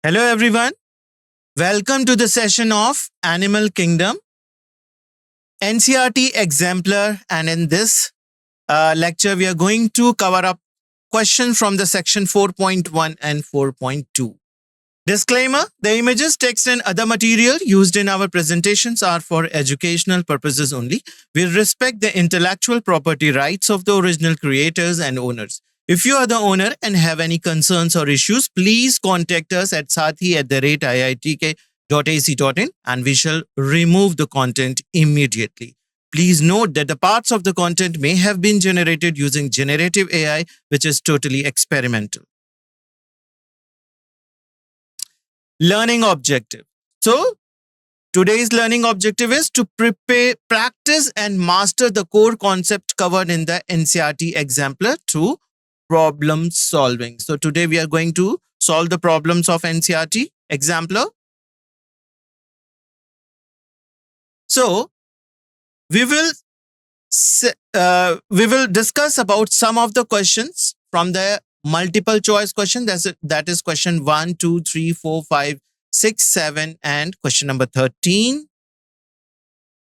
Hello, everyone. Welcome to the session of Animal Kingdom, NCRT Exemplar. And in this lecture, we are going to cover up questions from the section 4.1 and 4.2. Disclaimer: the images, text, and other material used in our presentations are for educational purposes only. We respect the intellectual property rights of the original creators and owners. If you are the owner and have any concerns or issues, please contact us at sathi@iitk.ac.in and we shall remove the content immediately. Please note that the parts of the content may have been generated using generative AI, which is totally experimental. Learning objective. So, today's learning objective is to prepare, practice, and master the core concept covered in the NCRT exemplar through problem solving. So, today we are going to solve the problems of NCRT exemplar. So, we will discuss about some of the questions from the multiple choice question. That is question 1, 2, 3, 4, 5, 6, 7, and question number 13.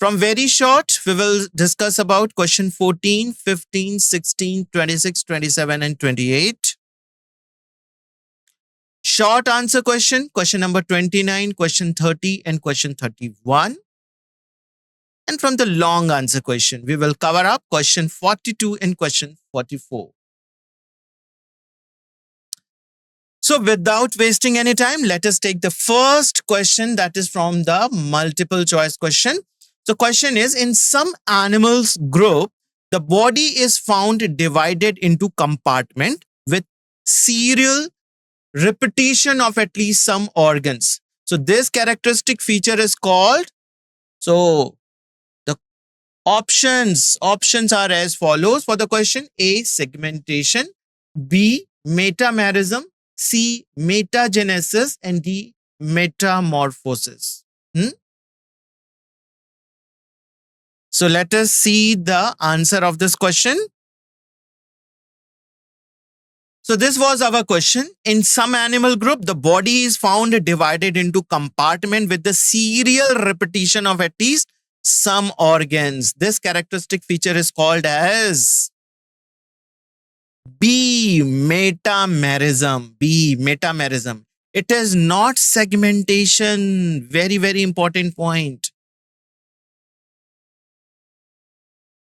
From very short, we will discuss about question 14, 15, 16, 26, 27, and 28. Short answer question number 29, question 30, and question 31. And from the long answer question, we will cover up question 42 and question 44. So without wasting any time, let us take the first question, that is from the multiple choice question. The question is, in some animals group, the body is found divided into compartment with serial repetition of at least some organs. So this characteristic feature is called, so the options are as follows for the question: A, segmentation; B, metamerism; C, metagenesis; and D, metamorphosis. So let us see the answer of this question. So this was our question. In some animal group, the body is found divided into compartment with the serial repetition of at least some organs. This characteristic feature is called as B, metamerism. B, metamerism. It is not segmentation. Very, very important point.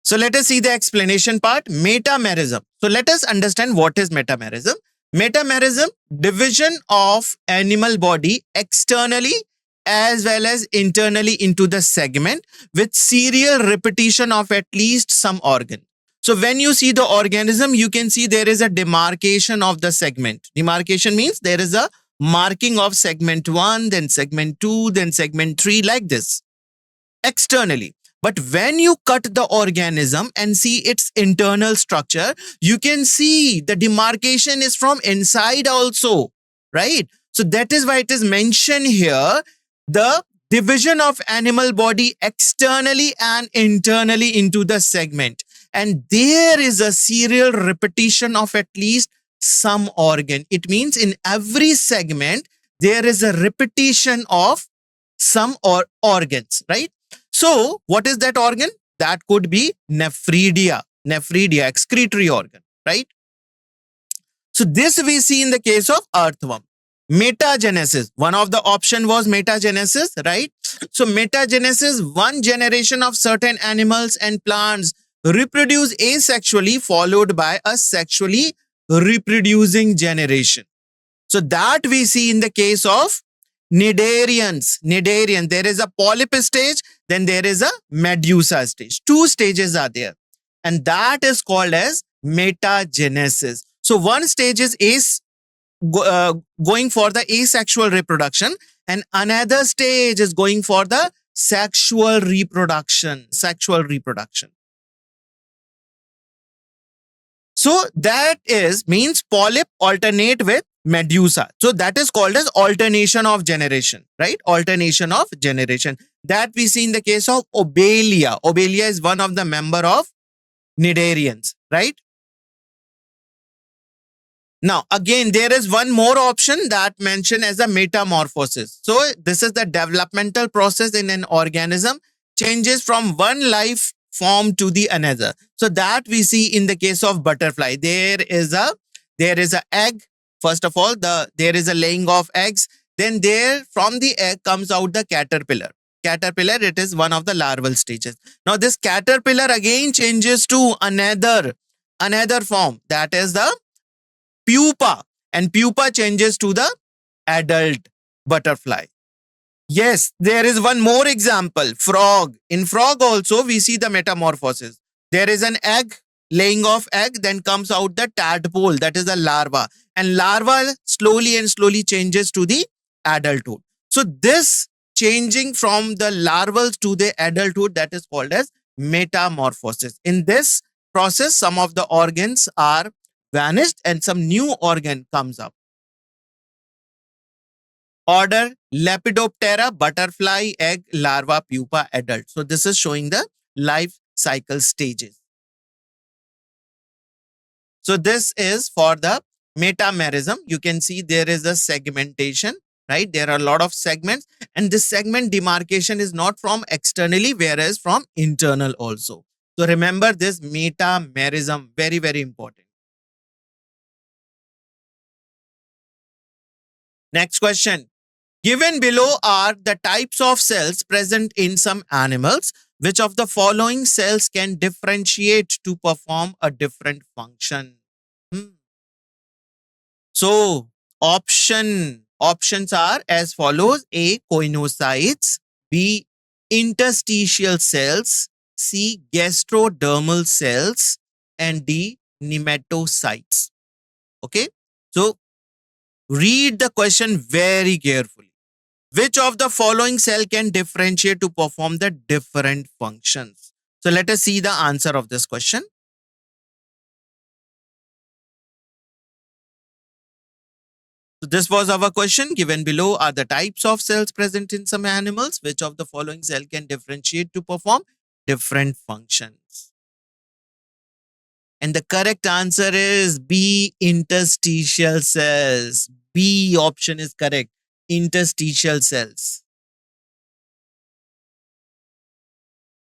So let us see the explanation part. Metamerism. So let us understand what is metamerism. Metamerism, division of animal body externally as well as internally into the segment with serial repetition of at least some organ. So when you see the organism, you can see there is a demarcation of the segment. Demarcation means there is a marking of segment 1, then segment 2, then segment 3, like this, externally. But when you cut the organism and see its internal structure, you can see the demarcation is from inside also, right? So that is why it is mentioned here, the division of animal body externally and internally into the segment. And there is a serial repetition of at least some organ. It means in every segment, there is a repetition of some organs, right? So what is that organ? That could be nephridia, excretory organ, right? So this we see in the case of earthworm. Metagenesis, one of the option was metagenesis, right? So metagenesis, one generation of certain animals and plants reproduce asexually followed by a sexually reproducing generation. So that we see in the case of Cnidarians. There is a polyp stage, then there is a medusa stage. 2 stages are there. And that is called as metagenesis. So one stage is going for the asexual reproduction, and another stage is going for the sexual reproduction. So that means polyp alternate with medusa. So that is called as alternation of generation, right? Alternation of generation. That we see in the case of Obelia. Obelia is one of the member of Cnidarians, right? Now, again, there is one more option that mentioned as a metamorphosis. So this is the developmental process in an organism, changes from one life form to the another. So that we see in the case of butterfly. There is a egg. First of all, there is a laying of eggs. Then there from the egg comes out the caterpillar. Caterpillar, it is one of the larval stages. Now this caterpillar again changes to another form, that is the pupa, and pupa changes to the adult butterfly. Yes, there is one more example, frog. In frog also we see the metamorphosis. There is an egg, laying of egg, then comes out the tadpole, that is the larva, and larva slowly and slowly changes to the adulthood. So this changing from the larval to the adulthood, that is called as metamorphosis. In this process, some of the organs are vanished and some new organ comes up. Order Lepidoptera, butterfly, egg, larva, pupa, adult. So this is showing the life cycle stages. So this is for the metamerism. You can see there is a segmentation, right? There are a lot of segments, and this segment demarcation is not from externally, whereas from internal also. So remember this metamerism, very, very important. Next question. Given below are the types of cells present in some animals. Which of the following cells can differentiate to perform a different function? So options are as follows: A, coinocytes; B, interstitial cells; C, gastrodermal cells; and D, nematocytes. Okay, so read the question very carefully. Which of the following cell can differentiate to perform the different functions? So let us see the answer of this question. So this was our question. Given below are the types of cells present in some animals. Which of the following cell can differentiate to perform different functions? And the correct answer is B, interstitial cells. B option is correct. Interstitial cells.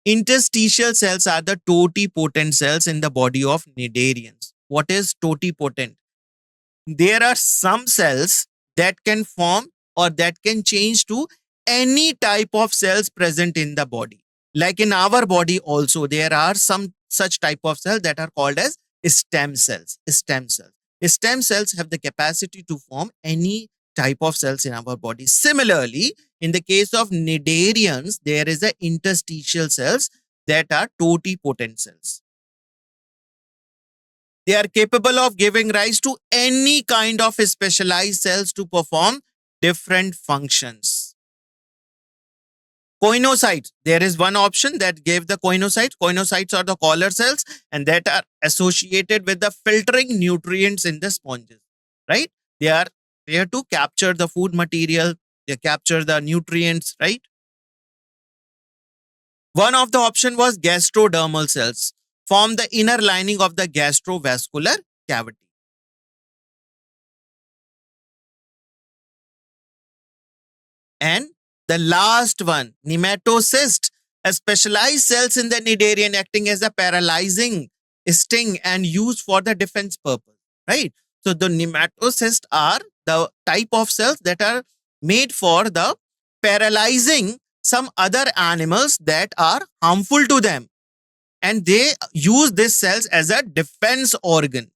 Interstitial cells are the totipotent cells in the body of cnidarians. What is totipotent? There are some cells that can form or that can change to any type of cells present in the body. Like in our body also, there are some such type of cells that are called as stem cells. Stem cells. Stem cells have the capacity to form any type of cells in our body. Similarly, in the case of cnidarians, there is a interstitial cells that are totipotent cells. They are capable of giving rise to any kind of specialized cells to perform different functions. Coinocytes. There is one option that gave the coinocytes. Coinocytes are the collar cells and that are associated with the filtering nutrients in the sponges, right? They are there to capture the food material. They capture the nutrients, right? One of the option was gastrodermal cells, form the inner lining of the gastrovascular cavity. And the last one, nematocyst, a specialized cells in the cnidarian acting as a paralyzing sting and used for the defense purpose, right? So the nematocysts are the type of cells that are made for the paralyzing some other animals that are harmful to them. And they use these cells as a defense organ,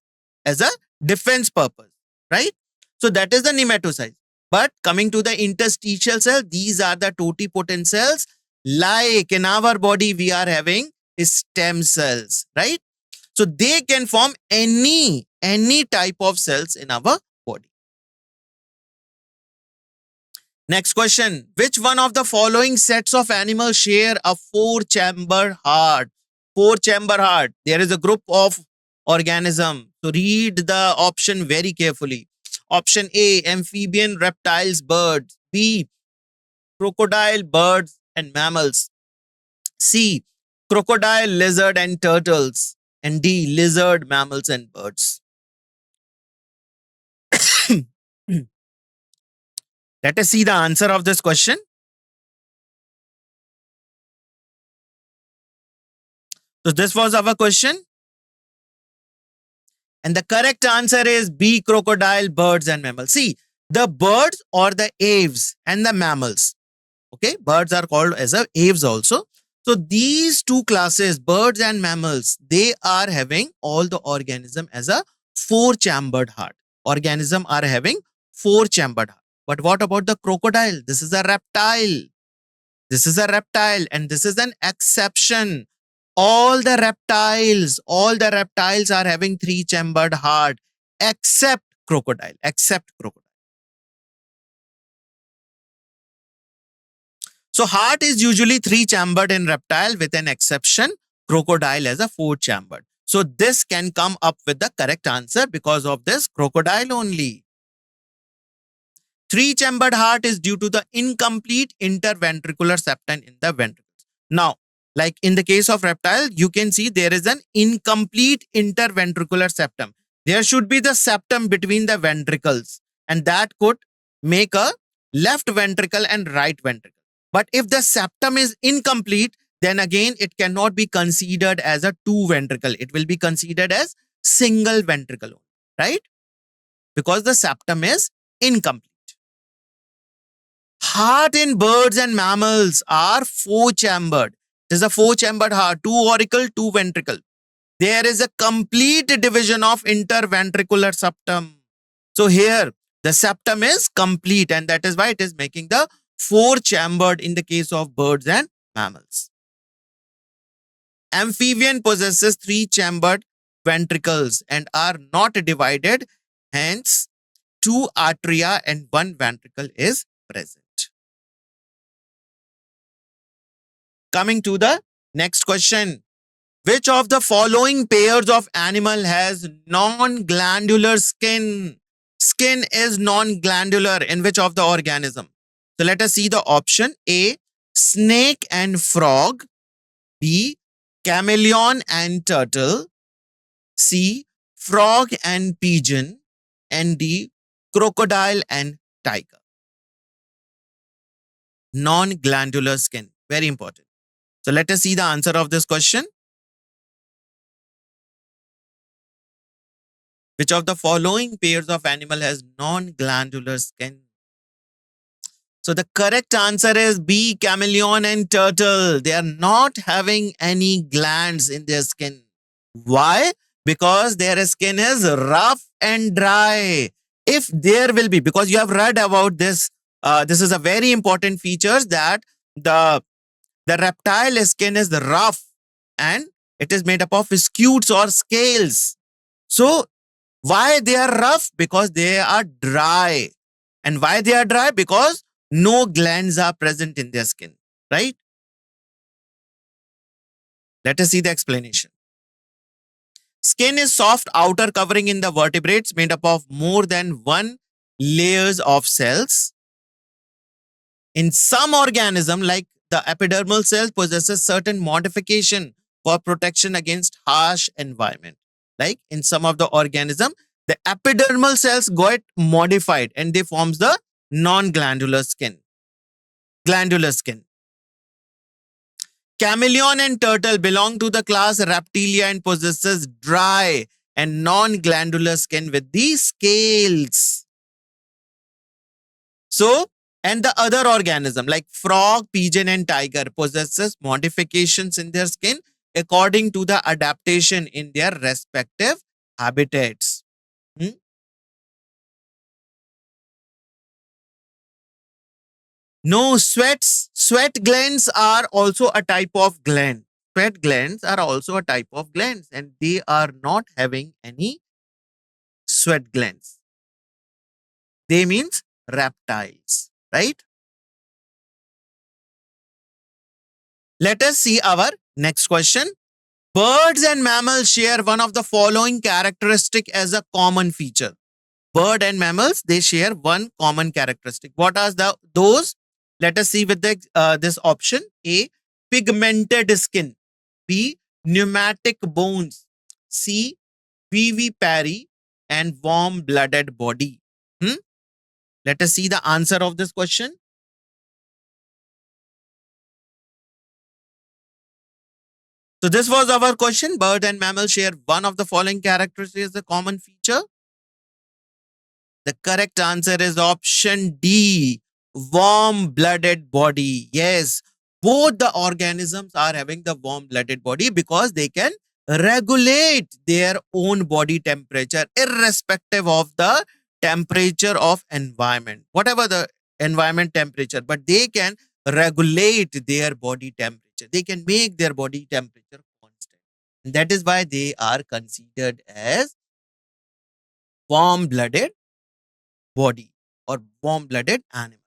as a defense purpose, right? So that is the nematocyte. But coming to the interstitial cell, these are the totipotent cells. Like in our body, we are having stem cells, right? So they can form any type of cells in our body. Next question. Which one of the following sets of animals share a four-chamber heart? Four-chamber heart. There is a group of organism. So read the option very carefully. Option A, amphibian, reptiles, birds. B, crocodile, birds and mammals. C, crocodile, lizard and turtles. And D, lizard, mammals and birds. Let us see the answer of this question. So this was our question. And the correct answer is B, crocodile, birds and mammals. See, the birds or the aves and the mammals. Okay, birds are called as a aves also. So these two classes, birds and mammals, they are having all the organism as a four-chambered heart. Organism are having four-chambered heart. But what about the crocodile? This is a reptile. This is a reptile and this is an exception. All the reptiles are having three-chambered heart except crocodile, So heart is usually three-chambered in reptile with an exception, crocodile as a four-chambered. So this can come up with the correct answer because of this crocodile only. Three-chambered heart is due to the incomplete interventricular septum in the ventricles. Now, like in the case of reptile, you can see there is an incomplete interventricular septum. There should be the septum between the ventricles and that could make a left ventricle and right ventricle. But if the septum is incomplete, then again it cannot be considered as a two ventricle. It will be considered as single ventricle, right? Because the septum is incomplete. Heart in birds and mammals are four-chambered. It is a four-chambered heart, two auricle, two ventricle. There is a complete division of interventricular septum. So here the septum is complete and that is why it is making the four-chambered in the case of birds and mammals. Amphibian possesses three-chambered ventricles and are not divided. Hence, two atria and one ventricle is present. Coming to the next question. Which of the following pairs of animal has non-glandular skin? Skin is non-glandular in which of the organism? So let us see the option. A, snake and frog. B, chameleon and turtle. C, frog and pigeon. And D, crocodile and tiger. Non-glandular skin, very important. So let us see the answer of this question. Which of the following pairs of animal has non-glandular skin? So the correct answer is B, chameleon and turtle. They are not having any glands in their skin. Why? Because their skin is rough and dry. If there will be, because you have read about this, this is a very important feature that the reptile skin is rough and it is made up of scutes or scales. So why they are rough? Because they are dry. And why they are dry? Because no glands are present in their skin, right? Let us see the explanation. Skin is soft outer covering in the vertebrates made up of more than one layers of cells. In some organism, like the epidermal cell, possesses certain modification for protection against harsh environment. Like in some of the organism, the epidermal cells got modified and they forms the non-glandular skin. Glandular skin. Chameleon and turtle belong to the class Reptilia and possesses dry and non-glandular skin with these scales. So, and the other organism like frog, pigeon and tiger possesses modifications in their skin according to the adaptation in their respective habitats. No, sweat glands are also a type of gland. Sweat glands are also a type of glands and they are not having any sweat glands. They means reptiles, right? Let us see our next question. Birds and mammals share one of the following characteristic as a common feature. Bird and mammals, they share one common characteristic. What are those? Let us see with this option. A, pigmented skin. B, pneumatic bones. C, vivipary and warm-blooded body. Let us see the answer of this question. So this was our question. Bird and mammal share one of the following characteristics as a common feature. The correct answer is option D, warm-blooded body. Yes, both the organisms are having the warm-blooded body because they can regulate their own body temperature irrespective of the temperature of environment, whatever the environment temperature, but they can regulate their body temperature. They can make their body temperature constant. And that is why they are considered as warm-blooded body or warm-blooded animals.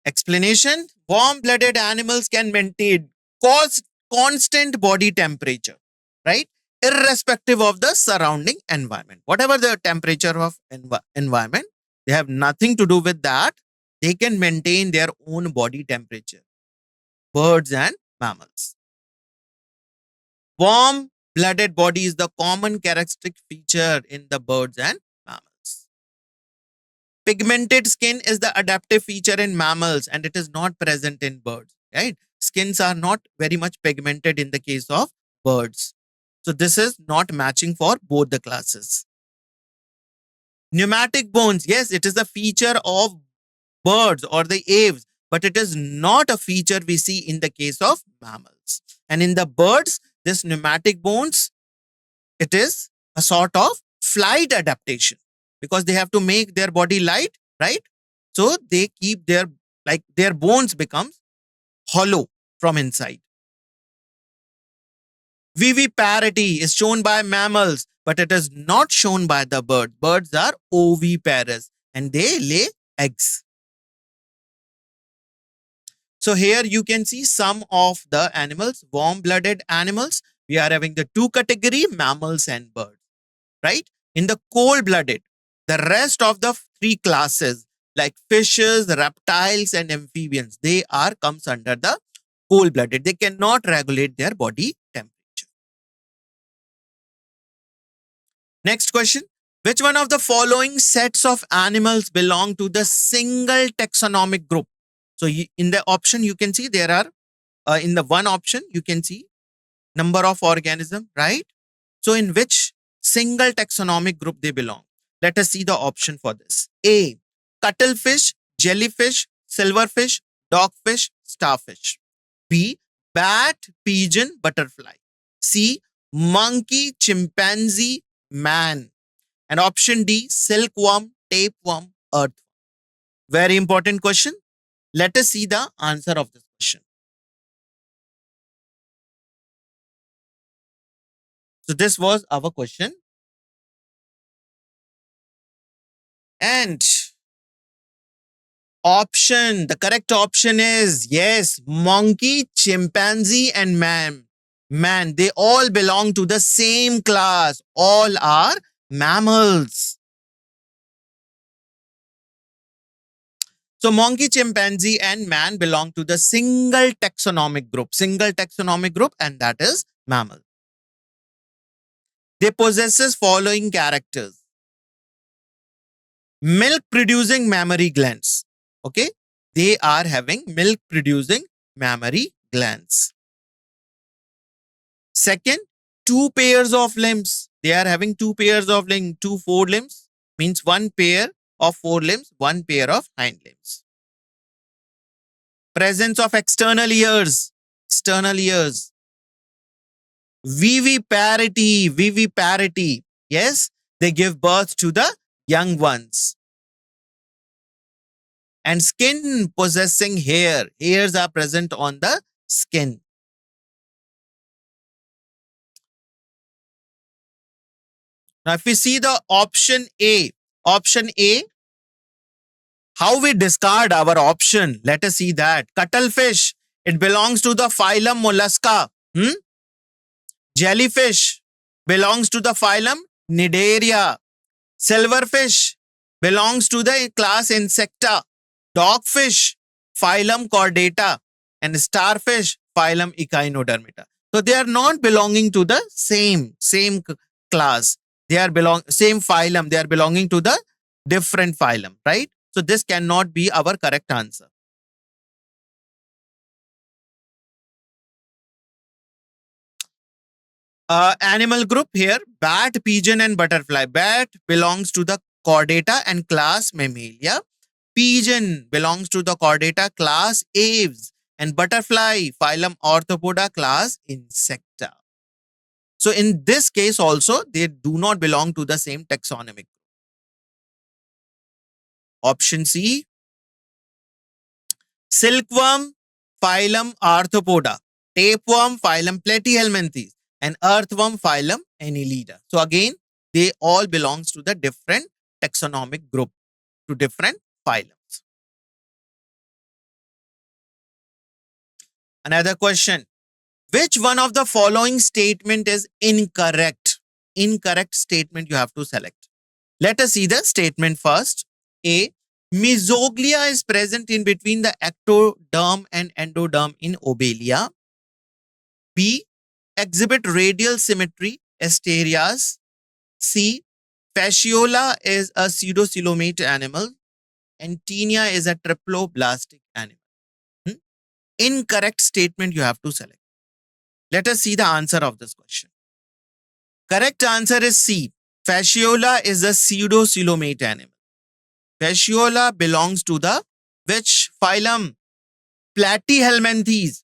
Explanation: warm-blooded animals can maintain constant body temperature, right? Irrespective of the surrounding environment. Whatever the temperature of environment, they have nothing to do with that. They can maintain their own body temperature. Birds and mammals. Warm-blooded body is the common characteristic feature in the birds and mammals. Pigmented skin is the adaptive feature in mammals and it is not present in birds, right? Skins are not very much pigmented in the case of birds. So this is not matching for both the classes. Pneumatic bones, yes, it is a feature of birds or the aves, but it is not a feature we see in the case of mammals. And in the birds, this pneumatic bones, it is a sort of flight adaptation because they have to make their body light, right? So they keep their bones becomes hollow from inside. Viviparity is shown by mammals, but it is not shown by the bird. Birds are oviparous and they lay eggs. So here you can see some of the animals, warm-blooded animals. We are having the two category, mammals and birds, right? In the cold-blooded, the rest of the three classes like fishes, reptiles and amphibians, they are comes under the cold-blooded. They cannot regulate their body temperature. Next question. Which one of the following sets of animals belong to the single taxonomic group? So in the option, you can see there are, in the one option, you can see number of organism, right? So in which single taxonomic group they belong? Let us see the option for this. A, cuttlefish, jellyfish, silverfish, dogfish, starfish. B, bat, pigeon, butterfly. C, monkey, chimpanzee, man. And option D, silkworm, tapeworm, earthworm. Very important question. Let us see the answer of this question. So this was our question. And option, the correct option is yes, monkey, chimpanzee and man. Man, they all belong to the same class. All are mammals. So monkey, chimpanzee and man belong to the single taxonomic group, and that is mammal. They possesses following characters. Milk producing mammary glands. Okay. They are having milk producing mammary glands. Second, two pairs of limbs. They are having two pairs of limbs, two forelimbs, means one pair of forelimbs, one pair of hind limbs. Presence of external ears. Viviparity. Yes, they give birth to the young ones. And skin possessing hair. Hairs are present on the skin. Now, if we see the option A, how we discard our option? Let us see that. Cuttlefish, it belongs to the phylum Mollusca. Jellyfish belongs to the phylum Cnidaria. Silverfish belongs to the class Insecta. Dogfish, phylum Chordata. And starfish, phylum Echinodermata. So they are not belonging to the same class. They are same phylum. They are belonging to the different phylum, right? So this cannot be our correct answer. Animal group here, bat, pigeon, and butterfly. Bat belongs to the chordata and class Mammalia. Pigeon belongs to the chordata class Aves. And butterfly, phylum Arthropoda, class Insecta. So in this case also, they do not belong to the same taxonomic. Option C, silkworm, phylum Arthropoda. Tapeworm, phylum Platyhelminthes. And earthworm, phylum Annelida. So again, they all belongs to the different taxonomic group, to different phylums. Another question. Which one of the following statement is incorrect? Incorrect statement you have to select. Let us see the statement first. A. Mesoglea is present in between the ectoderm and endoderm in Obelia. B. Exhibit radial symmetry, asterias. C. Fasciola is a pseudocoelomate animal. And Taenia is a triploblastic animal. Incorrect statement you have to select. Let us see the answer of this question. Correct answer is C. Fasciola is a pseudocoelomate animal. Fasciola belongs to the which phylum? Platyhelminthes.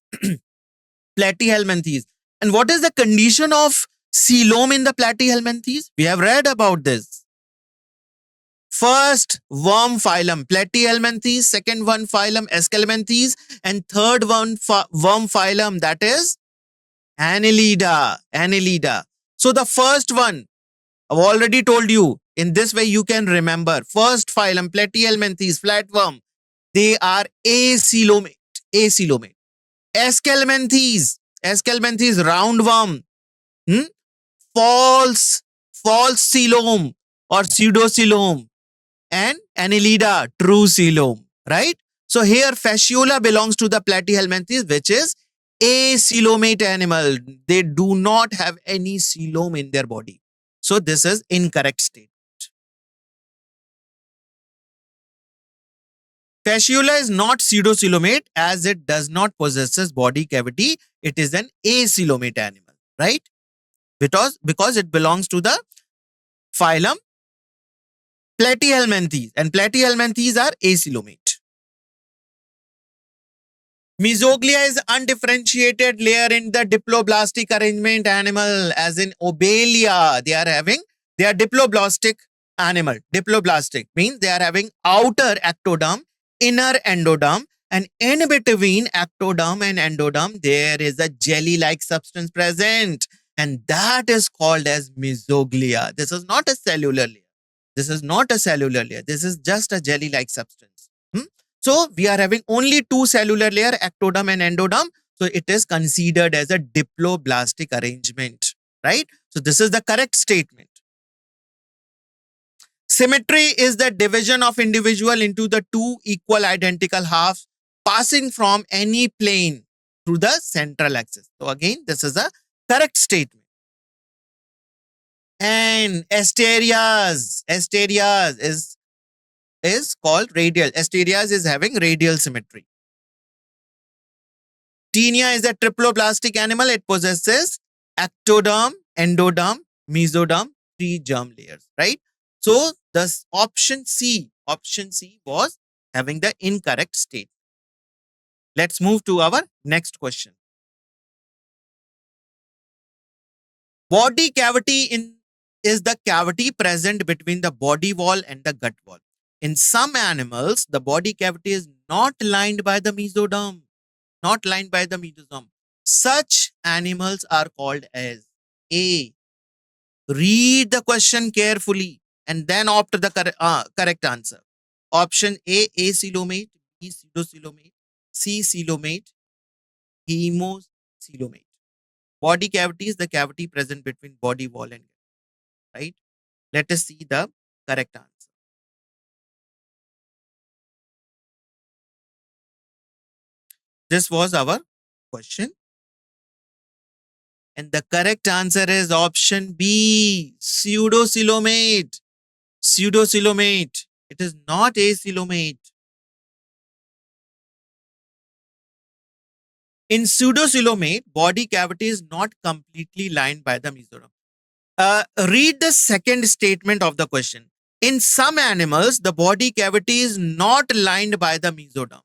Platyhelminthes. And what is the condition of coelom in the platyhelminthes? We have read about this. First worm phylum Platyhelminthes, second one phylum Esculenthes, and third one worm phylum, that is Annelida. Annelida. So the first one, I've already told you, in this way you can remember. First phylum Platyhelminthes, flatworm, they are acoelomate. Acoelomate. Esculenthes, roundworm, false coelom or pseudocoelom, and Annelida, true coelom, right? So here Fasciola belongs to the Platyhelminthes, which is acoelomate animal. They do not have any coelom in their body. So this is incorrect statement. Fasciola is not pseudocoelomate as it does not possesses body cavity. It is an acoelomate animal, right? Because it belongs to the phylum Platyhelminthes, and Platyhelminthes are acoelomate. Mesoglea is undifferentiated layer in the diploblastic arrangement animal, as in Obelia. They are diploblastic animal. Diploblastic means they are having outer ectoderm, inner endoderm, and in between ectoderm and endoderm, there is a jelly-like substance present, and that is called as mesoglea. This is not a cellular layer. This is not a cellular layer. This is just a jelly-like substance. So we are having only two cellular layer, ectoderm and endoderm. So it is considered as a diploblastic arrangement, right? So this is the correct statement. Symmetry is the division of individual into the two equal identical halves passing from any plane through the central axis. So again, this is a correct statement. And asterias is called radial. Asterias is having radial symmetry. Taenia is a triploblastic animal. It possesses ectoderm, endoderm, mesoderm, three germ layers, right? So the option C was having the incorrect state. Let's move to our next question. Body cavity is the cavity present between the body wall and the gut wall. In some animals, the body cavity is not lined by the mesoderm. Not lined by the mesoderm. Such animals are called as A. Read the question carefully and then opt the correct answer. Option A, acoelomate, B, pseudocoelomate, C, coelomate, hemocoelomate. Body cavity is the cavity present between body wall and gut, right? Let us see the correct answer. This was our question. And the correct answer is option B, pseudocoelomate. Pseudocoelomate. It is not acoelomate. In pseudocoelomate, body cavity is not completely lined by the mesoderm. Read the second statement of the question. In some animals, the body cavity is not lined by the mesoderm.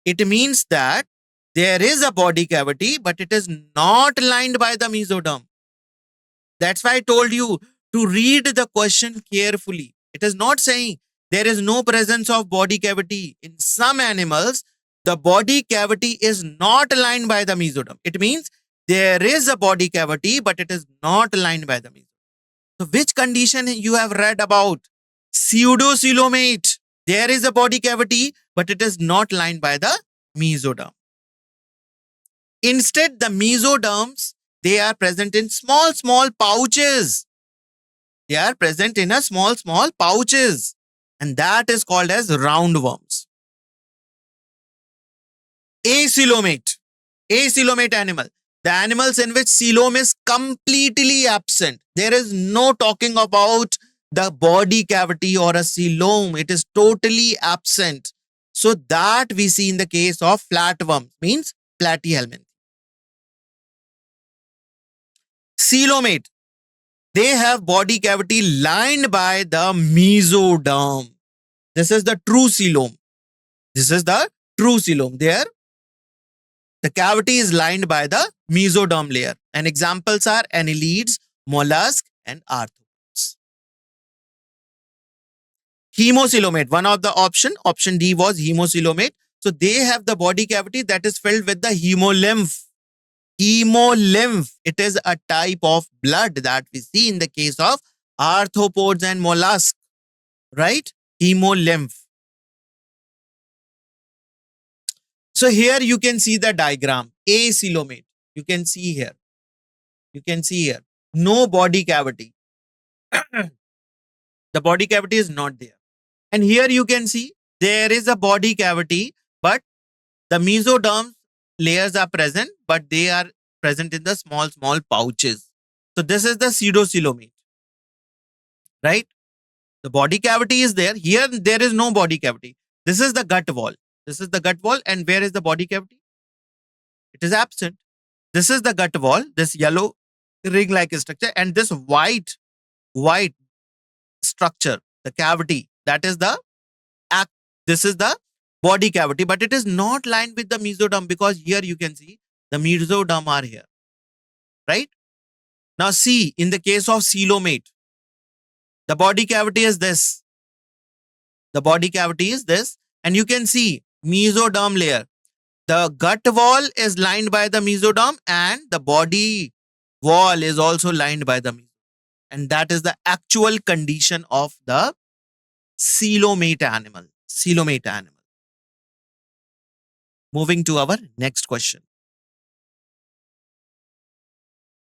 It means that there is a body cavity, but it is not lined by the mesoderm. That's why I told you to read the question carefully. It is not saying there is no presence of body cavity. In some animals, the body cavity is not lined by the mesoderm. It means there is a body cavity, but it is not lined by the mesoderm. So which condition you have read about? Pseudocoelomate. There is a body cavity, but it is not lined by the mesoderm. Instead, the mesoderms, they are present in small, small pouches. They are present in a small, small pouches. And that is called as roundworms. Acoelomate. Acoelomate animal. The animals in which coelom is completely absent. There is no talking about the body cavity or a coelom. It is totally absent. So that we see in the case of flatworms, means platyhelminth. Coelomate. They have body cavity lined by the mesoderm. This is the true coelom. This is the true coelom. There, the cavity is lined by the mesoderm layer. And examples are annelids, mollusks, and arthropods. Hemocoelomate. One of the option D was hemocoelomate. So they have the body cavity that is filled with the hemolymph. Hemolymph. It is a type of blood that we see in the case of arthropods and mollusks, right? Hemolymph. So here you can see the diagram. Acoelomate. You can see here. You can see here. No body cavity. The body cavity is not there. And here you can see there is a body cavity, but the mesoderm layers are present, but they are present in the small, small pouches. So this is the pseudocoelomate, right? The body cavity is there. Here there is no body cavity. This is the gut wall. This is the gut wall. And where is the body cavity? It is absent. This is the gut wall, this yellow ring-like structure, and this white structure, the cavity, that is the this is the body cavity, but it is not lined with the mesoderm because here you can see the mesoderm are here, right? Now see, in the case of coelomate, the body cavity is this. The body cavity is this, and you can see mesoderm layer. The gut wall is lined by the mesoderm and the body wall is also lined by the mesoderm. And that is the actual condition of the coelomate animal. Coelomate animal. Moving to our next question.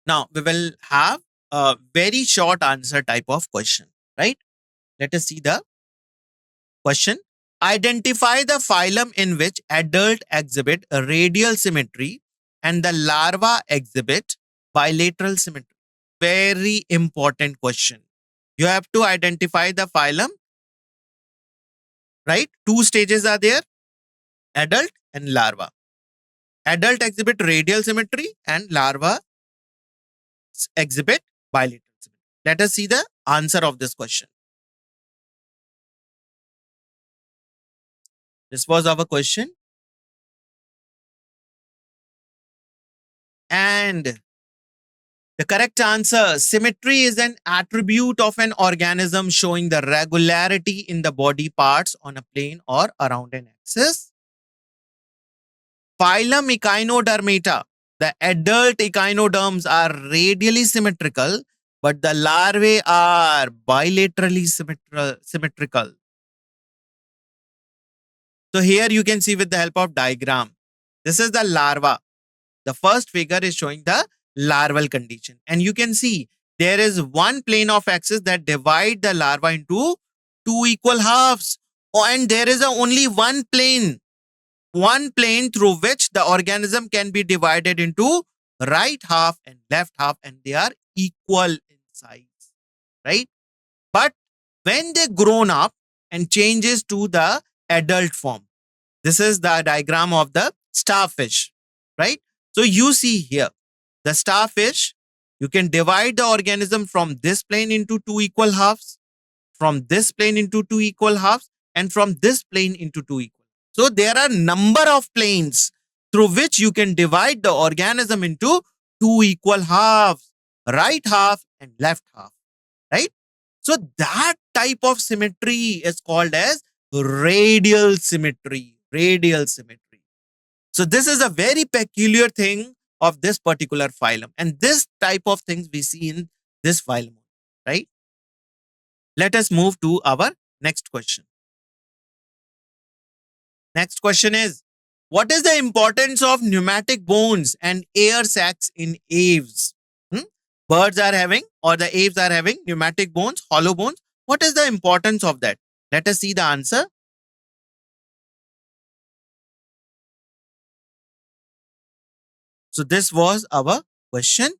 Now, we will have a very short answer type of question, right? Let us see the question. Identify the phylum in which adult exhibit a radial symmetry and the larva exhibit bilateral symmetry. Very important question. You have to identify the phylum, right? Two stages are there, adult and larva. Adult exhibit radial symmetry and larva exhibit bilateral symmetry. Let us see the answer of this question. This was our question. And the correct answer, symmetry is an attribute of an organism showing the regularity in the body parts on a plane or around an axis. Phylum Echinodermata. The adult echinoderms are radially symmetrical, but the larvae are bilaterally symmetrical. So here you can see with the help of diagram. This is the larva. The first figure is showing the larval condition. And you can see there is one plane of axis that divide the larva into two equal halves. Oh, and there is only one plane through which the organism can be divided into right half and left half, and they are equal in size, right? But when they grown up and changes to the adult form, this is the diagram of the starfish, right? So you see here, the starfish, you can divide the organism from this plane into two equal halves, from this plane into two equal halves, and from this plane into two equal. So there are number of planes through which you can divide the organism into two equal halves, right half and left half, right? So that type of symmetry is called as radial symmetry. Radial symmetry. So this is a very peculiar thing of this particular phylum. And this type of things we see in this phylum, right? Let us move to our next question. Next question is, what is the importance of pneumatic bones and air sacs in aves? Birds are having, or the aves are having pneumatic bones, hollow bones. What is the importance of that? Let us see the answer. So this was our question.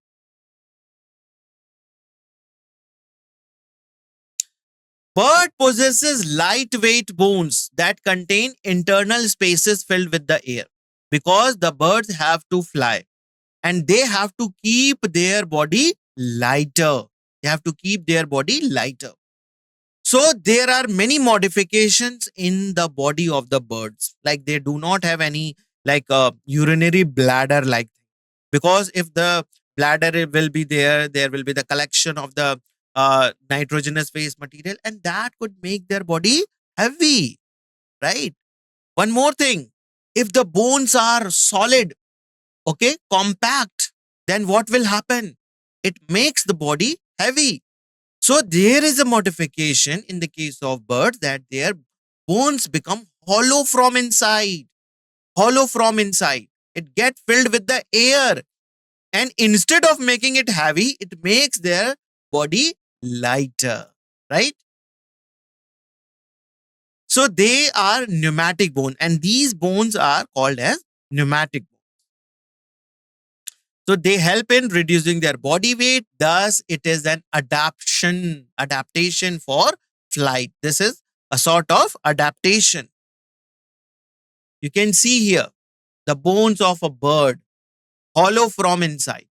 Bird possesses lightweight bones that contain internal spaces filled with the air because the birds have to fly and they have to keep their body lighter. They have to keep their body lighter. So there are many modifications in the body of the birds. Like they do not have any like a urinary bladder like, because if the bladder will be there, there will be the collection of the nitrogenous waste material, and that could make their body heavy, right? One more thing, if the bones are solid, okay, compact, then what will happen? It makes the body heavy. So there is a modification in the case of birds that their bones become hollow from inside. Hollow from inside. It gets filled with the air. And instead of making it heavy, it makes their body lighter. Right? So they are pneumatic bone, and these bones are called as pneumatic bones. So they help in reducing their body weight. Thus, it is an adaptation for flight. This is a sort of adaptation. You can see here the bones of a bird, hollow from inside,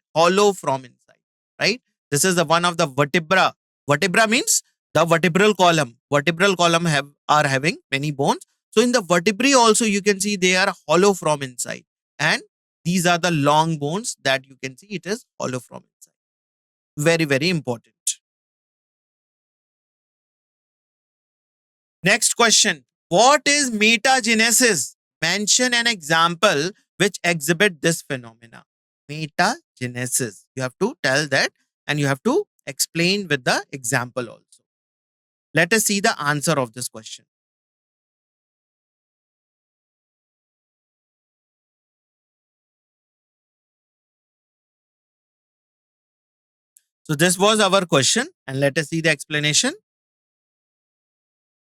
right? This is the one of the vertebra. Vertebra means the vertebral column. Vertebral column are having many bones. So in the vertebrae also you can see they are hollow from inside. And these are the long bones that you can see it is hollow from inside. Very, very important. Next question. What is metagenesis? Mention an example which exhibit this phenomena. Metagenesis. You have to tell that and you have to explain with the example also. Let us see the answer of this question. So this was our question and let us see the explanation.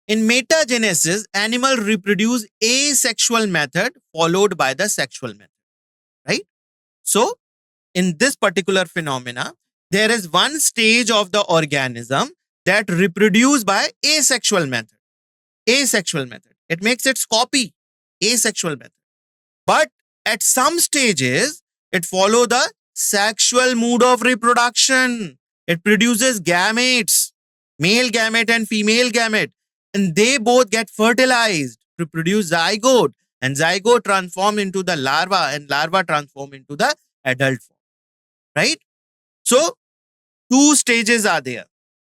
In metagenesis, animal reproduce asexual method followed by the sexual method, right? So in this particular phenomena, there is one stage of the organism that reproduce by asexual method. Asexual method. It makes its copy. Asexual method. But at some stages, it follow the sexual mode of reproduction. It produces gametes, male gamete and female gamete, and they both get fertilized to produce zygote, and zygote transform into the larva, and larva transform into the adult form, right? So two stages are there,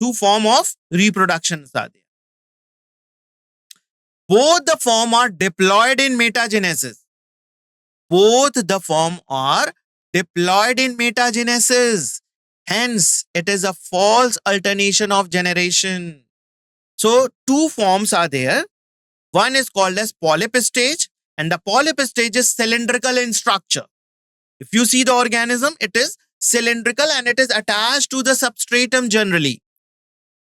two form of reproductions are there. Both the form are diploid in metagenesis. Both the form are diploid in metagenesis. Hence, it is a false alternation of generation. So, two forms are there. One is called as polyp stage, and the polyp stage is cylindrical in structure. If you see the organism, it is cylindrical and it is attached to the substratum generally.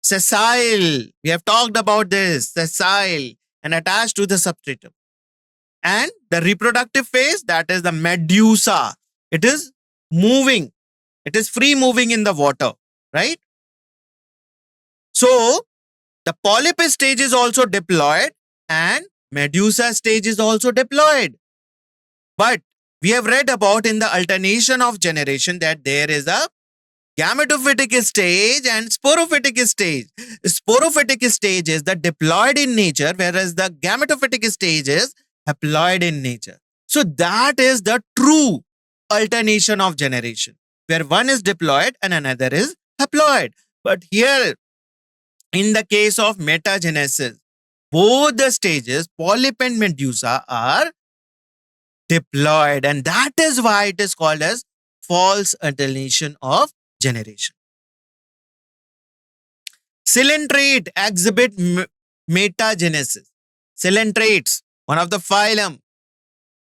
Sessile, we have talked about this, sessile and attached to the substratum. And the reproductive phase, that is the medusa, it is moving. It is free moving in the water, right? So the polyp stage is also diploid and medusa stage is also diploid. But we have read about in the alternation of generation that there is a gametophytic stage and sporophytic stage. Sporophytic stage is the diploid in nature, whereas the gametophytic stage is haploid in nature. So that is the true alternation of generation, where one is diploid and another is haploid. But here, in the case of metagenesis, both the stages, polyp and medusa, are diploid, and that is why it is called as false alternation of generation. Coelenterate exhibit metagenesis. Coelenterates, one of the phylum,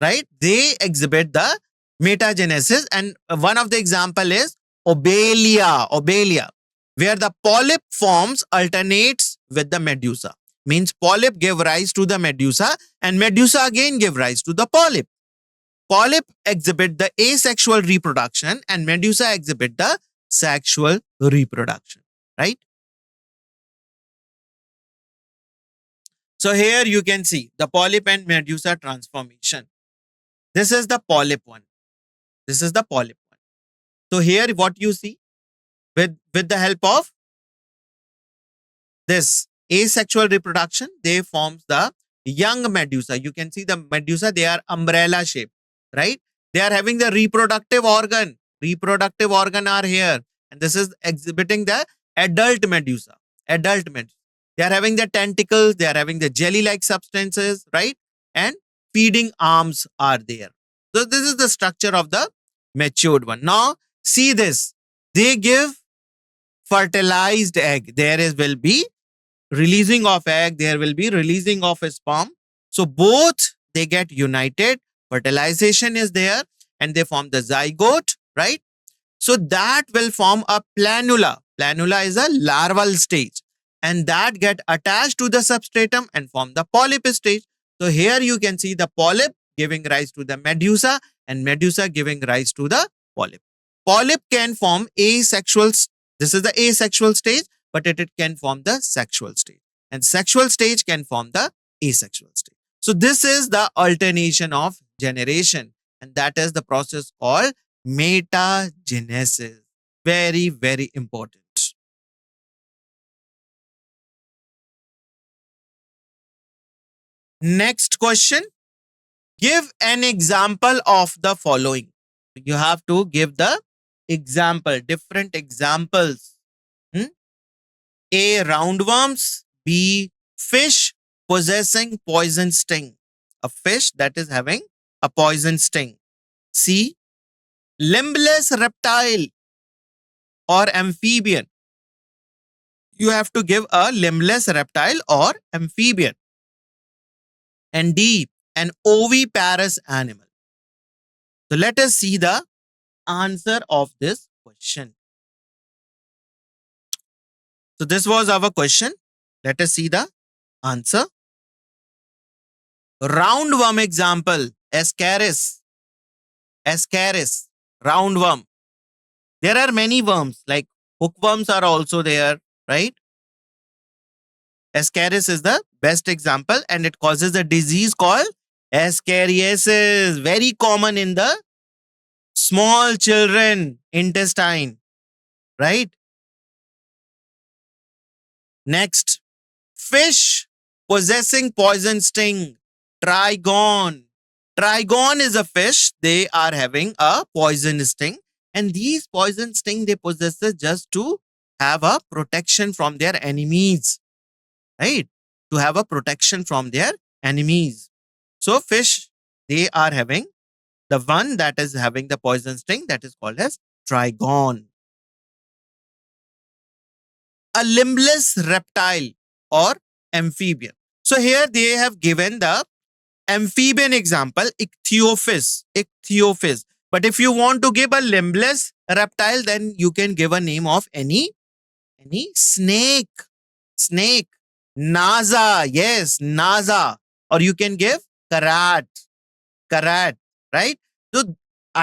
right? They exhibit the metagenesis, and one of the example is Obelia, where the polyp forms alternates with the medusa. Means polyp give rise to the medusa and medusa again give rise to the polyp. Polyp exhibit the asexual reproduction and medusa exhibit the sexual reproduction, right? So here you can see the polyp and medusa transformation. This is the polyp one. This is the polyp one. So here what you see, with the help of this asexual reproduction, they forms the young medusa. You can see the medusa, they are umbrella shape, right? They are having the reproductive organ. Reproductive organ are here. And this is exhibiting the adult medusa. Adult medusa. They are having the tentacles, they are having the jelly-like substances, right? And feeding arms are there. So this is the structure of the matured one. Now, see this. They give fertilized egg. Will be releasing of egg, there will be releasing of a sperm. So both they get united, fertilization is there, and they form the zygote, right? So that will form a planula. Planula is a larval stage, and that get attached to the substratum and form the polyp stage. So here you can see the polyp giving rise to the medusa and medusa giving rise to the polyp. Polyp can form asexual. This is the asexual stage, but it can form the sexual stage. And sexual stage can form the asexual stage. So this is the alternation of generation, and that is the process called metagenesis. Very, very important. Next question. Give an example of the following. You have to give the example, different examples. A. Roundworms. B. Fish possessing poison sting. A fish that is having a poison sting. C. Limbless reptile or amphibian. You have to give a limbless reptile or amphibian. And D. An oviparous animal. So let us see the answer of this question. So this was our question. Let us see the answer. Roundworm example, Ascaris. Ascaris, roundworm. There are many worms, like hookworms are also there, right? Ascaris is the best example, and it causes a disease called ascariasis, very common in the small children intestine, right? Next, fish possessing poison sting, trigon. Trigon is a fish. They are having a poison sting, and these poison sting they possess just to have a protection from their enemies, right? To have a protection from their enemies. So fish, they are having the one that is having the poison sting, that is called as trigon. A limbless reptile or amphibian. So here they have given the amphibian example, ichthyophis. Ichthyophis. But if you want to give a limbless reptile, then you can give a name of any snake. Snake. Naza. Yes, Naza. Or you can give karat. Karat. Right? So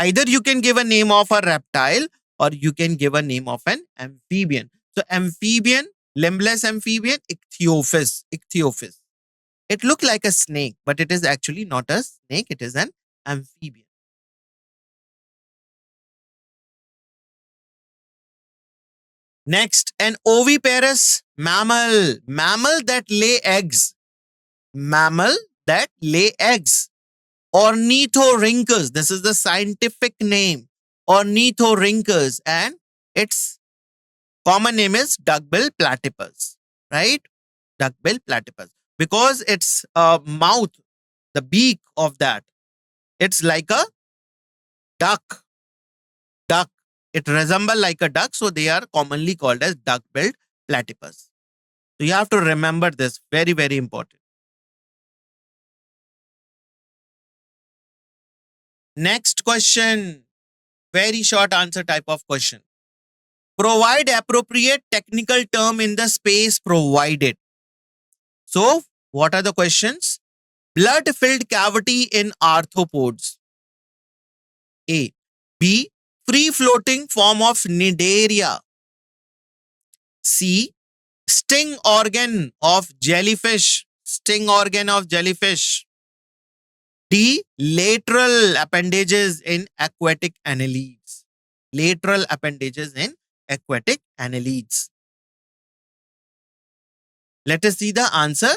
Either you can give a name of a reptile or you can give a name of an amphibian. So amphibian, limbless amphibian, ichthyophis. Ichthyophis. It looked like a snake, but it is actually not a snake. It is an amphibian. Next, an oviparous mammal. Mammal that lay eggs. Mammal that lay eggs. Ornithorhynchus. This is the scientific name. Ornithorhynchus. And its common name is duckbill platypus. Right? Duckbill platypus. Because its mouth, the beak of that, it's like a duck. Duck. It resembles like a duck. So they are commonly called as duck-billed platypus. So you have to remember this. Very, very important. Next question. Very short answer type of question. Provide appropriate technical term in the space provided. So, what are the questions? Blood-filled cavity in arthropods. A. B. Free-floating form of cnidaria. C. Sting organ of jellyfish. Sting organ of jellyfish. D. Lateral appendages in aquatic annelids. Lateral appendages in aquatic annelids. Let us see the answer.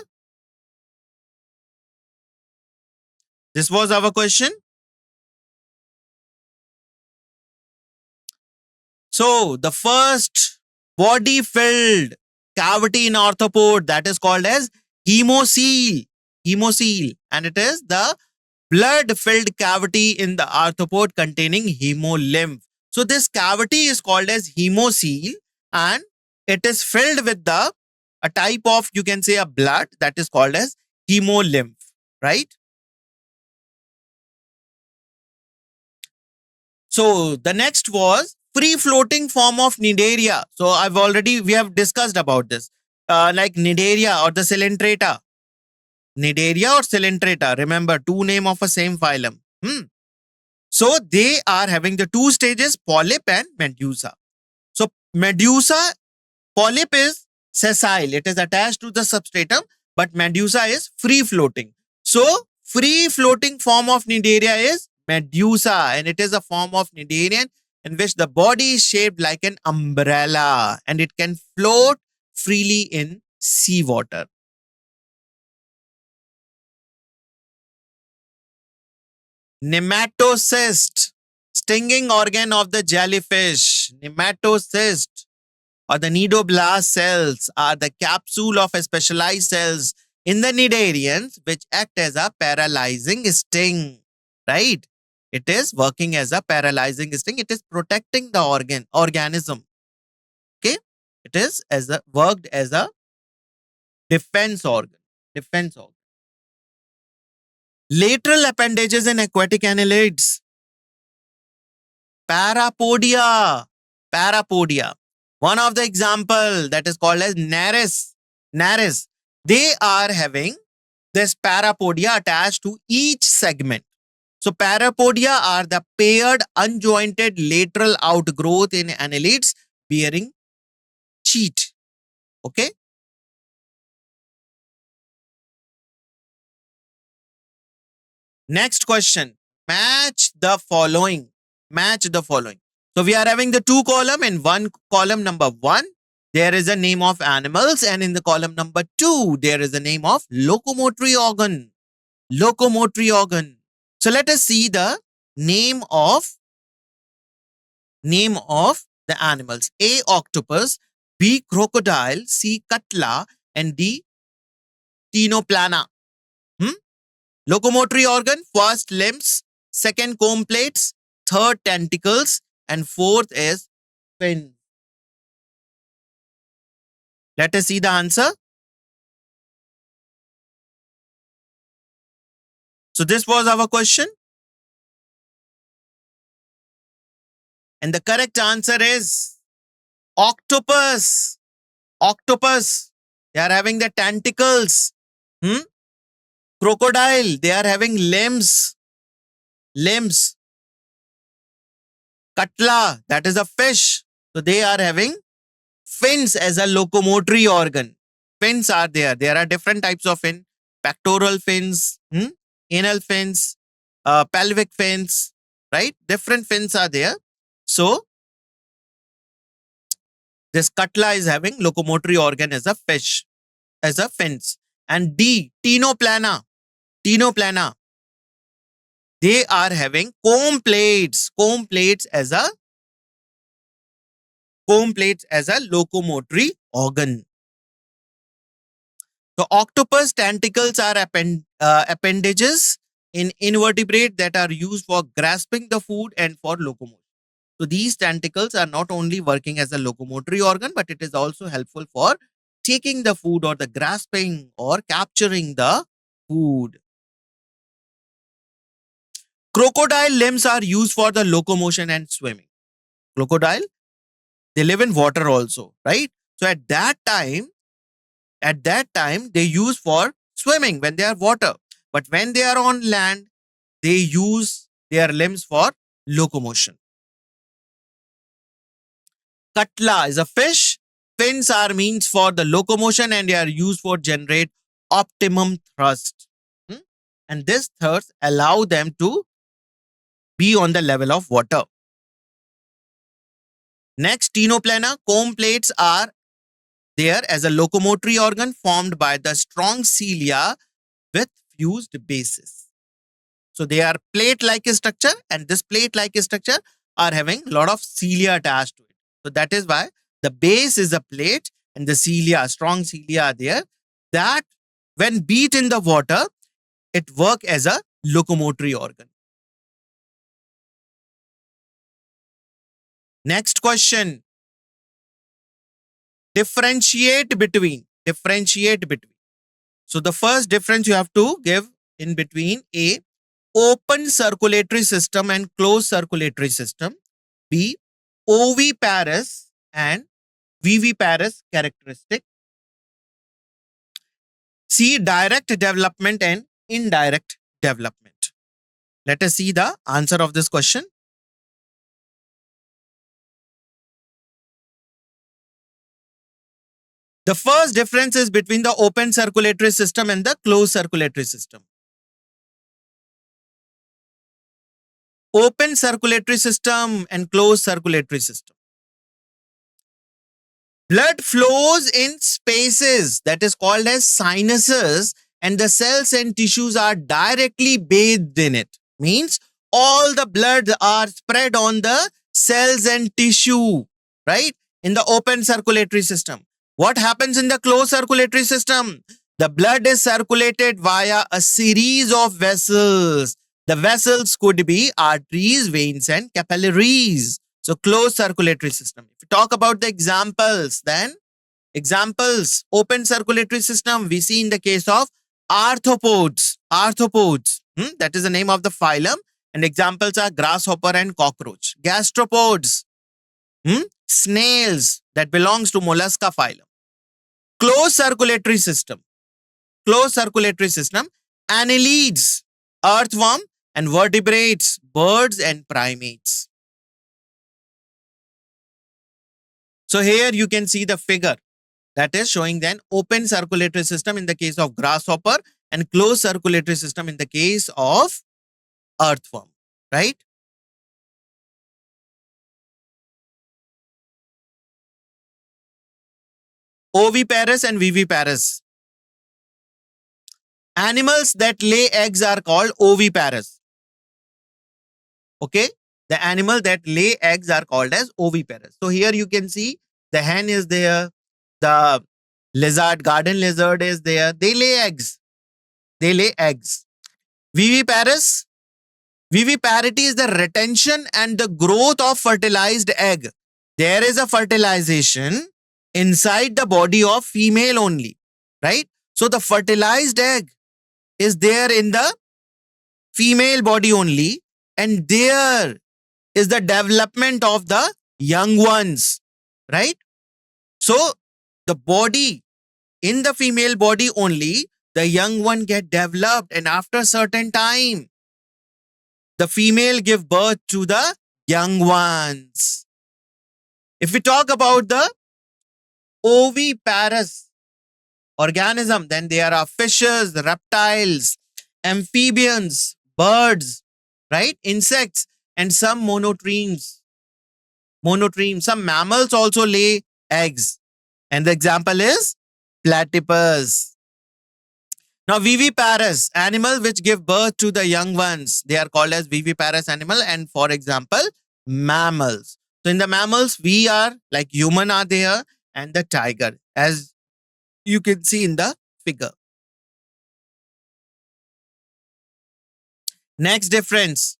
This was our question. So, the first body-filled cavity in arthropod, that is called as hemocoel. Hemocoel. And it is the blood-filled cavity in the arthropod containing hemolymph. So, this cavity is called as hemocoel and it is filled with a type of, you can say, a blood that is called as hemolymph, right? So the next was free floating form of cnidaria. So we have discussed about this, like cnidaria or the Coelenterata. Cnidaria or Coelenterata, remember, two name of a same phylum. So they are having the two stages, polyp and medusa. So medusa, polyp is sessile, it is attached to the substratum, but medusa is free floating. So free floating form of cnidaria is medusa, and it is a form of cnidarian in which the body is shaped like an umbrella and it can float freely in seawater. Nematocyst, stinging organ of the jellyfish. Nematocyst or the cnidoblast cells are the capsule of a specialized cells in the cnidarians which act as a paralyzing sting, right? It is working as a paralyzing sting. It is protecting the organism. Okay, it is worked as a defense organ. Lateral appendages in aquatic annelids. Parapodia. One of the example that is called as Nares. They are having this parapodia attached to each segment. So parapodia are the paired unjointed lateral outgrowth in annelids bearing sheet. Okay. Next question. Match the following. So we are having the two column. In one column number 1, there is a name of animals, and in the column number 2, there is a name of locomotory organ. So let us see the name of the animals. A. Octopus, B. Crocodile, C. Cutla, and D. Tinoplana. Locomotory organ, first limbs, second comb plates, third tentacles, and fourth is fin. Let us see the answer. So this was our question. And the correct answer is octopus. They are having the tentacles. Crocodile, they are having limbs. Katla, that is a fish. So they are having fins as a locomotory organ. Fins are there. There are different types of fin. Pectoral fins, anal fins, pelvic fins, right? Different fins are there. So this Katla is having locomotory organ as a fish, as a fins. And D, Tinoplana. Tinoplana. They are having comb plates as a locomotory organ. The octopus tentacles are appendages in invertebrate that are used for grasping the food and for locomotion. So these tentacles are not only working as a locomotory organ, but it is also helpful for taking the food or the grasping or capturing the food. Crocodile limbs are used for the locomotion and swimming. Crocodile, they live in water also, right? So at that time they use for swimming when they are water. But when they are on land, they use their limbs for locomotion. Katla is a fish. Fins are means for the locomotion and they are used for generate optimum thrust. And this thrust allow them to be on the level of water. Next, Tinoplana, comb plates are there as a locomotory organ formed by the strong cilia with fused bases. So they are plate-like structure, and this plate-like structure are having a lot of cilia attached to it. So that is why the base is a plate and the cilia, strong cilia are there, that when beat in the water, it work as a locomotory organ. Next question. Differentiate between. So the first difference you have to give in between A, open circulatory system and closed circulatory system. B, oviparous and viviparous characteristic. C, direct development and indirect development. Let us see the answer of this question. The first difference is between the open circulatory system and the closed circulatory system. Open circulatory system and closed circulatory system. Blood flows in spaces that is called as sinuses, and the cells and tissues are directly bathed in it. Means all the blood are spread on the cells and tissue, right? In the open circulatory system. What happens in the closed circulatory system? The blood is circulated via a series of vessels. The vessels could be arteries, veins, and capillaries. So closed circulatory system. If you talk about the examples, then examples, open circulatory system, we see in the case of arthropods. That is the name of the phylum. And examples are grasshopper and cockroach. Gastropods, snails, that belongs to mollusca phylum. Closed circulatory system, annelids, earthworm, and vertebrates, birds and primates. So here you can see the figure that is showing then open circulatory system in the case of grasshopper and closed circulatory system in the case of earthworm, right? Oviparous and viviparous. Animals that lay eggs are called oviparous. Okay? The animal that lay eggs are called as oviparous. So here you can see the hen is there, the lizard, garden lizard is there. They lay eggs. Viviparous. Viviparity is the retention and the growth of fertilized egg. There is a fertilization inside the body of female only, right? So the fertilized egg is there in the female body only, and there is the development of the young ones, right? So the body, in the female body only, the young one get developed, and after a certain time, the female give birth to the young ones. If we talk about the oviparous organism, then there are fishes, reptiles, amphibians, birds, right? Insects, and some monotremes. Some mammals also lay eggs. And the example is platypus. Now, viviparous animal which give birth to the young ones, they are called as viviparous animal. And for example, mammals. So in the mammals, we are like human are there and the tiger, as you can see in the figure. Next difference,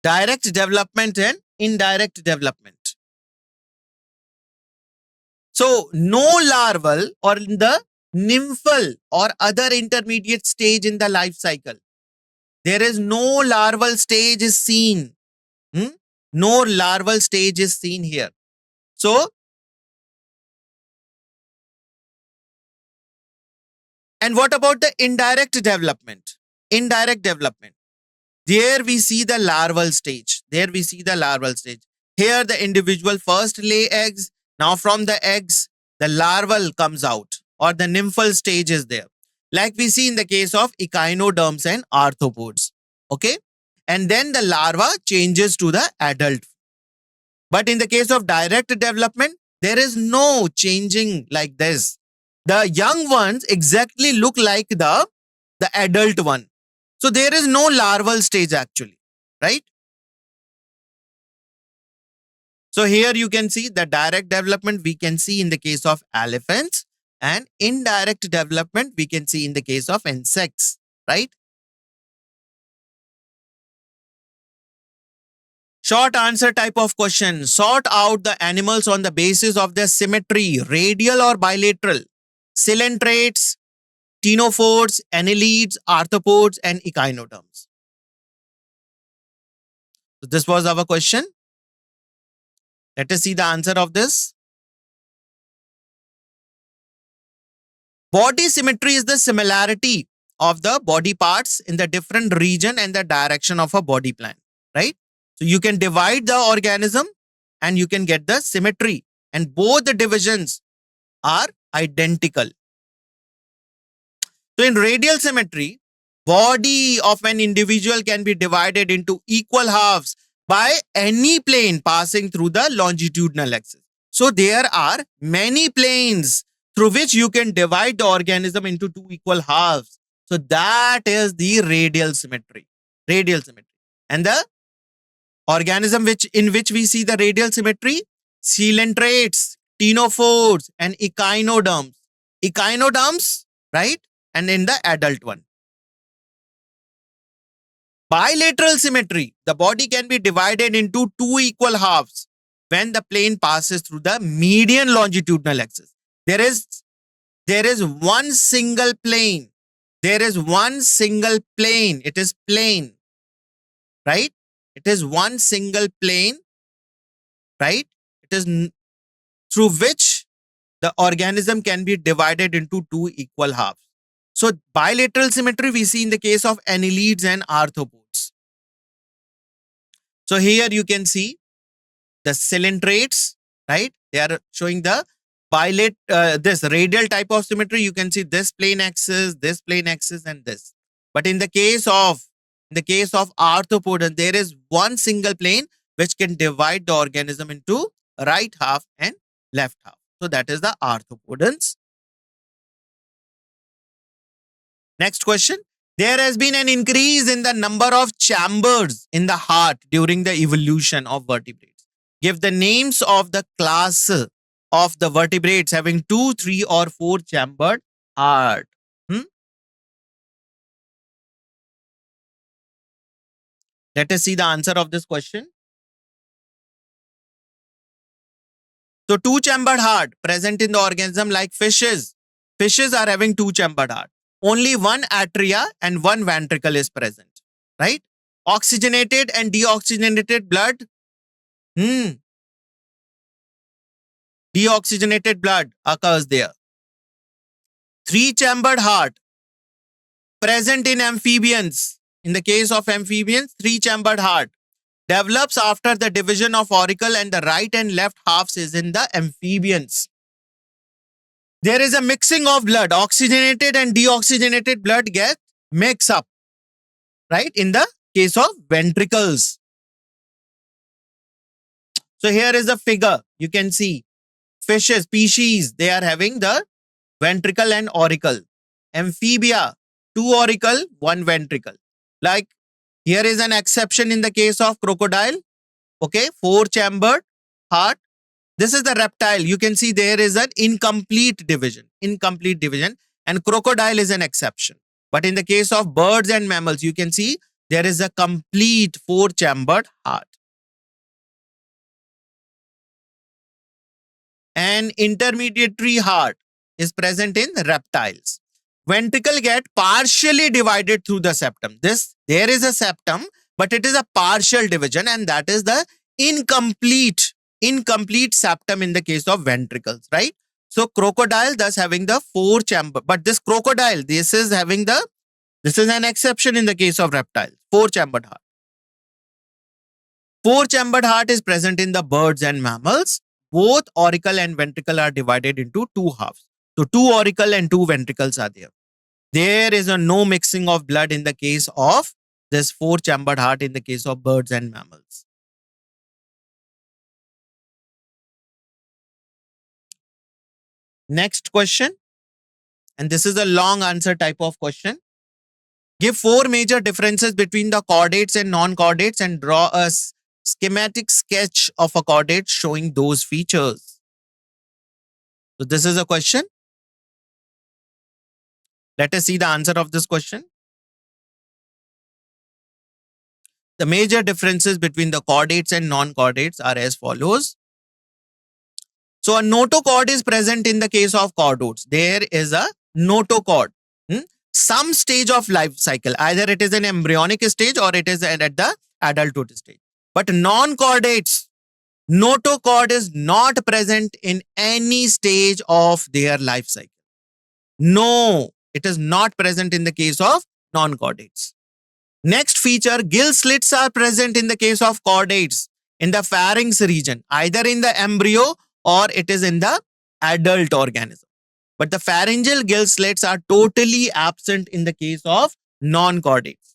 direct development and indirect development. So no larval or in the nymphal or other intermediate stage in the life cycle. There is no larval stage is seen. No larval stage is seen here. So, and what about the indirect development? Indirect development. There we see the larval stage. Here the individual first lay eggs. Now from the eggs, the larval comes out or the nymphal stage is there. Like we see in the case of echinoderms and arthropods. Okay. And then the larva changes to the adult. But in the case of direct development, there is no changing like this. The young ones exactly look like the adult one. So there is no larval stage actually, right? So here you can see the direct development we can see in the case of elephants and indirect development we can see in the case of insects, right? Short answer type of question. Sort out the animals on the basis of their symmetry, radial or bilateral, coelentrates, ctenophores, annelids, arthropods, and echinoderms. So this was our question. Let us see the answer of this. Body symmetry is the similarity of the body parts in the different region and the direction of a body plan, right? So you can divide the organism and you can get the symmetry, and both the divisions are identical. So in radial symmetry, body of an individual can be divided into equal halves by any plane passing through the longitudinal axis. So there are many planes through which you can divide the organism into two equal halves. So that is the radial symmetry. And the organism in which we see the radial symmetry, coelentrates, ctenophores, and echinoderms. Echinoderms, right? And in the adult one. Bilateral symmetry, the body can be divided into two equal halves when the plane passes through the median longitudinal axis. There is one single plane. It is plane, right? It is one single plane, right? It is through which the organism can be divided into two equal halves. So bilateral symmetry we see in the case of annelids and arthropods. So here you can see the coelentrates, right? They are showing the this radial type of symmetry. You can see this plane axis, and this. But in the case of arthropods, there is one single plane which can divide the organism into right half and left half. So that is the arthropodons. Next question. There has been an increase in the number of chambers in the heart during the evolution of vertebrates. Give the names of the class of the vertebrates having 2, 3, or 4 chambered heart. Let us see the answer of this question. So 2-chambered heart present in the organism like fishes. Fishes are having 2-chambered heart. Only one atria and one ventricle is present, right? Oxygenated and deoxygenated blood. Deoxygenated blood occurs there. 3-chambered heart present in amphibians. In the case of amphibians, 3-chambered heart. develops after the division of auricle, and the right and left halves is in the amphibians. There is a mixing of blood. Oxygenated and deoxygenated blood get mixed up, right? In the case of ventricles. So here is a figure. You can see fishes, species, they are having the ventricle and auricle. Amphibia, 2 auricle, 1 ventricle. Like here is an exception in the case of crocodile. Okay, 4-chambered heart. This is the reptile. You can see there is an incomplete division. And crocodile is an exception. But in the case of birds and mammals, you can see there is a complete 4-chambered heart. An intermediary heart is present in reptiles. Ventricle get partially divided through the septum. There is a septum, but it is a partial division, and that is the incomplete septum in the case of ventricles, right? So crocodile thus having the 4-chamber, but this crocodile, this is an exception in the case of reptiles, 4-chambered heart. 4-chambered heart is present in the birds and mammals. Both auricle and ventricle are divided into 2 halves. So 2 auricle and 2 ventricles are there. There is no mixing of blood in the case of this 4-chambered heart in the case of birds and mammals. Next question. And this is a long answer type of question. Give 4 major differences between the chordates and non-chordates and draw a schematic sketch of a chordate showing those features. So this is a question. Let us see the answer of this question. The major differences between the chordates and non-chordates are as follows. So a notochord is present in the case of chordates. There is a notochord. Some stage of life cycle. Either it is an embryonic stage or it is at the adulthood stage. But non-chordates, notochord is not present in any stage of their life cycle. No, it is not present in the case of non-chordates. Next feature, gill slits are present in the case of chordates in the pharynx region, either in the embryo or it is in the adult organism. But the pharyngeal gill slits are totally absent in the case of non-chordates.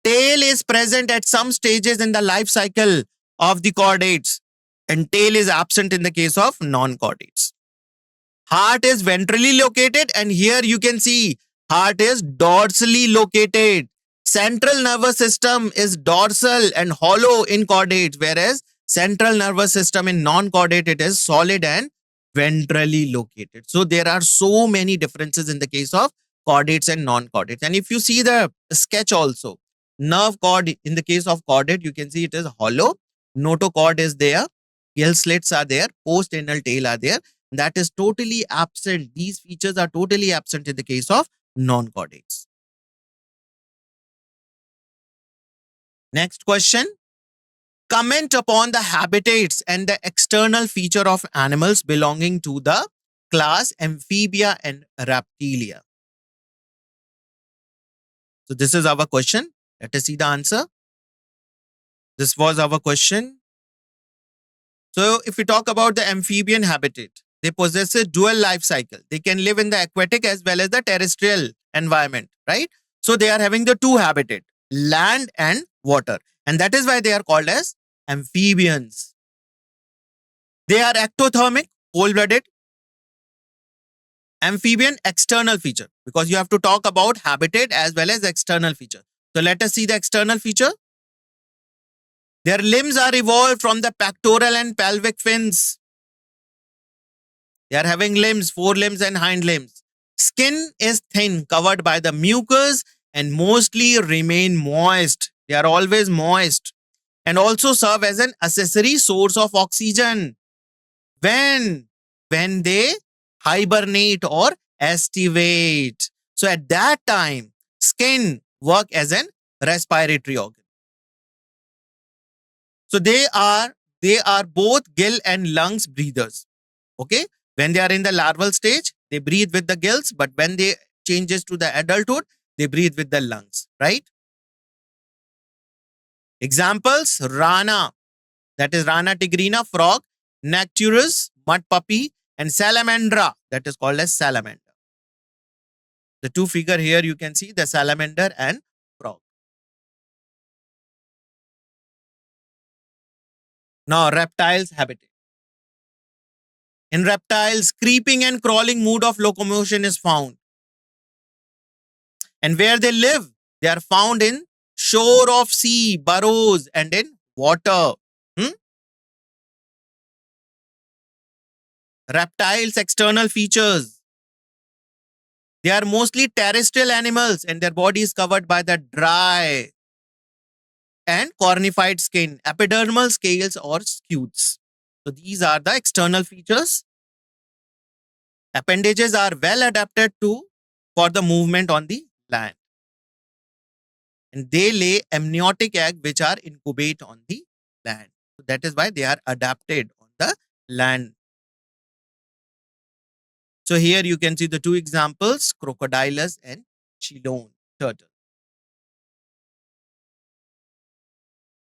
Tail is present at some stages in the life cycle of the chordates, and tail is absent in the case of non-chordates. Heart is ventrally located, and here you can see heart is dorsally located. Central nervous system is dorsal and hollow in chordates, whereas central nervous system in non-chordate, it is solid and ventrally located. So there are so many differences in the case of chordates and non-chordates. And if you see the sketch also, nerve cord in the case of chordate, you can see it is hollow. Notochord is there. Gill slits are there. Post-anal tail are there. That is totally absent. These features are totally absent in the case of non-chordates. Next question. Comment upon the habitats and the external feature of animals belonging to the class Amphibia and Reptilia. So this is our question. Let us see the answer. This was our question. So if we talk about the amphibian habitat, they possess a dual life cycle. They can live in the aquatic as well as the terrestrial environment, right? So they are having the 2 habitat, land and water. And that is why they are called as amphibians. They are ectothermic, cold-blooded. Amphibian external feature, because you have to talk about habitat as well as external feature. So let us see the external feature. Their limbs are evolved from the pectoral and pelvic fins. They are having limbs, 4 limbs and hind limbs. Skin is thin, covered by the mucus, and mostly remain moist. They are always moist and also serve as an accessory source of oxygen when they hibernate or estivate. So at that time, skin work as an respiratory organ. So they are both gill and lungs breathers. Okay. When they are in the larval stage, they breathe with the gills, but when they changes to the adulthood, they breathe with the lungs, right? Examples, Rana, that is Rana tigrina, frog, Necturus, mud puppy, and Salamandra, that is called as salamander. The two figure here you can see the salamander and frog. Now reptiles habitat. In reptiles, creeping and crawling mode of locomotion is found. And where they live, they are found in shore of sea, burrows, and in water. Reptiles' external features. They are mostly terrestrial animals and their body is covered by the dry and cornified skin, epidermal scales or scutes. So these are the external features. Appendages are well adapted for the movement on the land. And they lay amniotic egg which are incubate on the land. So that is why they are adapted on the land. So here you can see the two examples, Crocodilus and Chelone turtle.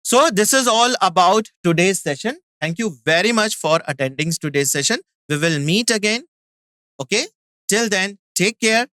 So this is all about today's session. Thank you very much for attending today's session. We will meet again. Okay. Till then, take care.